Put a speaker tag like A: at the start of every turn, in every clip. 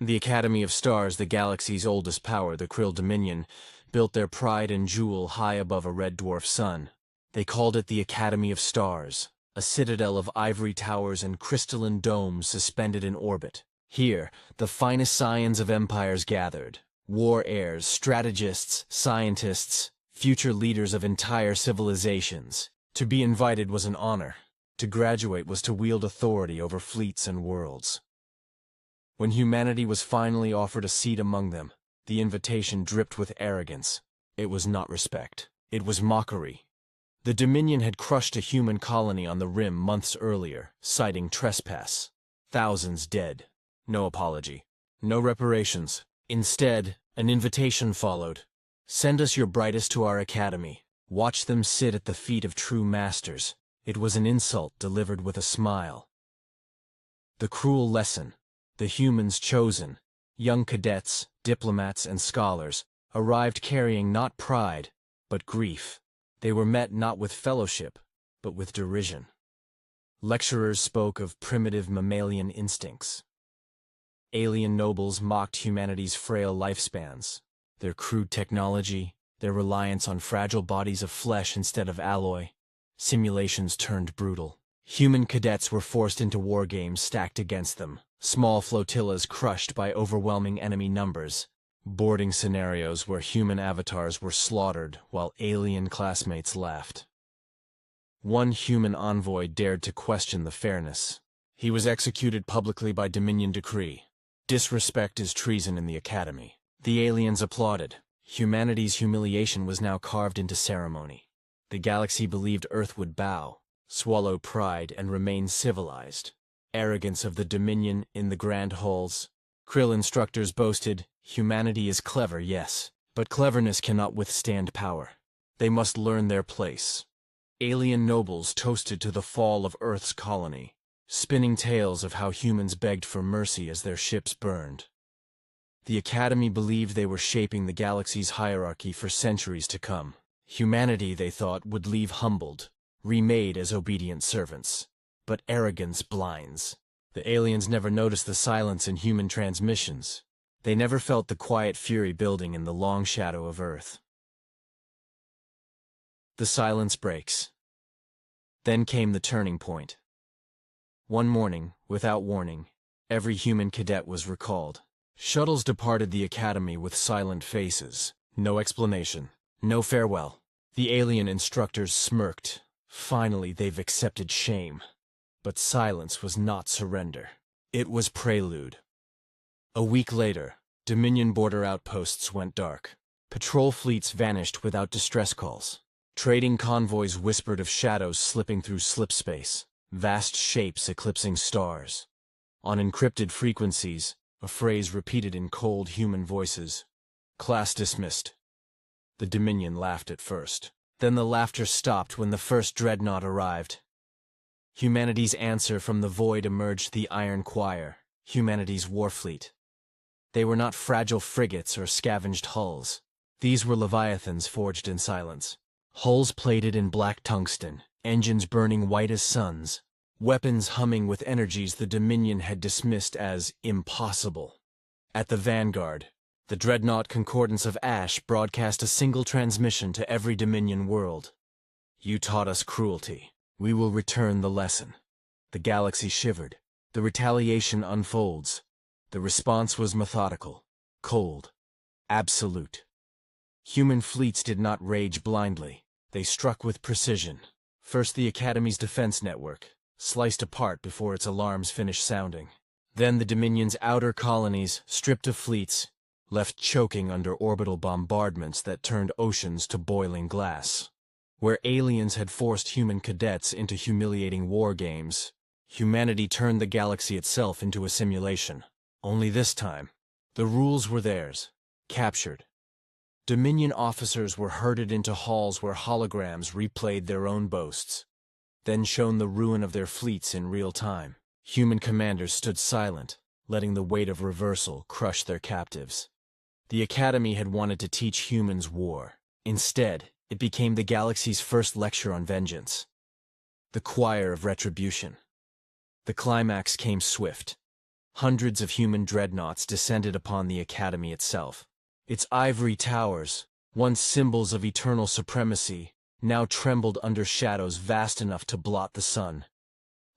A: The Academy of Stars, the galaxy's oldest power, the Krill Dominion, built their pride and jewel high above a red dwarf sun. They called it the Academy of Stars, a citadel of ivory towers and crystalline domes suspended in orbit. Here, the finest scions of empires gathered. War heirs, strategists, scientists, future leaders of entire civilizations. To be invited was an honor. To graduate was to wield authority over fleets and worlds. When humanity was finally offered a seat among them, the invitation dripped with arrogance. It was not respect. It was mockery. The Dominion had crushed a human colony on the rim months earlier, citing trespass. Thousands dead. No apology. No reparations. Instead, an invitation followed. Send us your brightest to our academy. Watch them sit at the feet of true masters. It was an insult delivered with a smile. The cruel lesson. The humans chosen, young cadets, diplomats, and scholars, arrived carrying not pride, but grief. They were met not with fellowship, but with derision. Lecturers spoke of primitive mammalian instincts. Alien nobles mocked humanity's frail lifespans, their crude technology, their reliance on fragile bodies of flesh instead of alloy. Simulations turned brutal. Human cadets were forced into war games stacked against them. Small flotillas crushed by overwhelming enemy numbers. Boarding scenarios where human avatars were slaughtered while alien classmates laughed. One human envoy dared to question the fairness. He was executed publicly by Dominion decree. Disrespect is treason in the Academy. The aliens applauded. Humanity's humiliation was now carved into ceremony. The galaxy believed Earth would bow, swallow pride, and remain civilized. Arrogance of the Dominion in the grand halls. Krill instructors boasted, humanity is clever, yes, but cleverness cannot withstand power. They must learn their place. Alien nobles toasted to the fall of Earth's colony, spinning tales of how humans begged for mercy as their ships burned. The Academy believed they were shaping the galaxy's hierarchy for centuries to come. Humanity, they thought, would leave humbled, remade as obedient servants. But arrogance blinds. The aliens never noticed the silence in human transmissions. They never felt the quiet fury building in the long shadow of Earth. The silence breaks. Then came the turning point. One morning, without warning, every human cadet was recalled. Shuttles departed the Academy with silent faces. No explanation. No farewell. The alien instructors smirked. Finally, they've accepted shame. But silence was not surrender. It was prelude. A week later, Dominion border outposts went dark. Patrol fleets vanished without distress calls. Trading convoys whispered of shadows slipping through slipspace, vast shapes eclipsing stars. On encrypted frequencies, a phrase repeated in cold human voices. Class dismissed. The Dominion laughed at first. Then the laughter stopped when the first dreadnought arrived. Humanity's answer from the void emerged, the Iron Choir, humanity's warfleet. They were not fragile frigates or scavenged hulls. These were leviathans forged in silence. Hulls plated in black tungsten, engines burning white as suns, weapons humming with energies the Dominion had dismissed as impossible. At the vanguard, the dreadnought Concordance of Ash broadcast a single transmission to every Dominion world. You taught us cruelty. We will return the lesson. The galaxy shivered. The retaliation unfolds. The response was methodical, cold, absolute. Human fleets did not rage blindly. They struck with precision. First the Academy's defense network, sliced apart before its alarms finished sounding. Then the Dominion's outer colonies, stripped of fleets, left choking under orbital bombardments that turned oceans to boiling glass. Where aliens had forced human cadets into humiliating war games, humanity turned the galaxy itself into a simulation. Only this time, the rules were theirs, captured. Dominion officers were herded into halls where holograms replayed their own boasts, then shown the ruin of their fleets in real time. Human commanders stood silent, letting the weight of reversal crush their captives. The Academy had wanted to teach humans war. Instead, it became the galaxy's first lecture on vengeance. The choir of retribution. The climax came swift. Hundreds of human dreadnoughts descended upon the academy itself. Its ivory towers, once symbols of eternal supremacy, now trembled under shadows vast enough to blot the sun.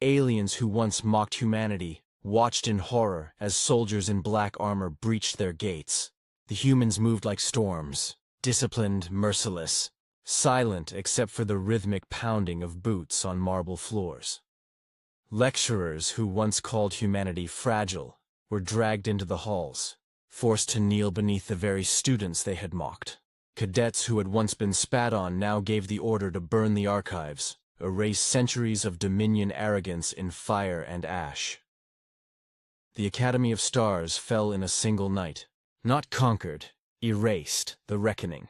A: Aliens who once mocked humanity watched in horror as soldiers in black armor breached their gates. The humans moved like storms, disciplined, merciless, silent except for the rhythmic pounding of boots on marble floors. Lecturers who once called humanity fragile were dragged into the halls, forced to kneel beneath the very students they had mocked. Cadets who had once been spat on now gave the order to burn the archives, erase centuries of Dominion arrogance in fire and ash. The Academy of Stars fell in a single night. Not conquered, erased, the reckoning.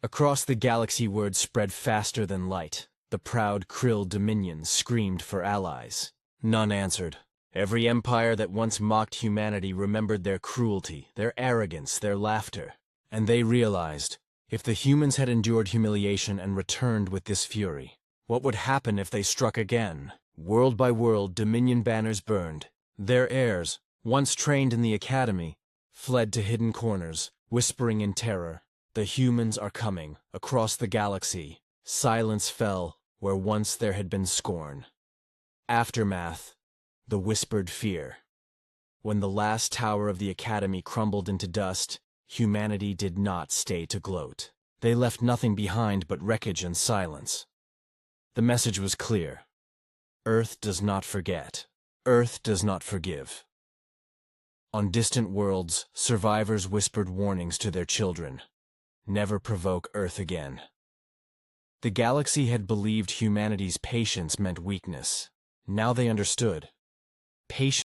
A: Across the galaxy word spread faster than light. The proud Krill Dominion screamed for allies. None answered. Every empire that once mocked humanity remembered their cruelty, their arrogance, their laughter. And they realized, if the humans had endured humiliation and returned with this fury, what would happen if they struck again? World by world, Dominion banners burned. Their heirs, once trained in the academy, fled to hidden corners, whispering in terror, "The humans are coming." Across the galaxy, silence fell where once there had been scorn. Aftermath, the whispered fear. When the last tower of the academy crumbled into dust, humanity did not stay to gloat. They left nothing behind but wreckage and silence. The message was clear. Earth does not forget. Earth does not forgive. On distant worlds, survivors whispered warnings to their children. Never provoke Earth again. The galaxy had believed humanity's patience meant weakness. Now they understood. Patience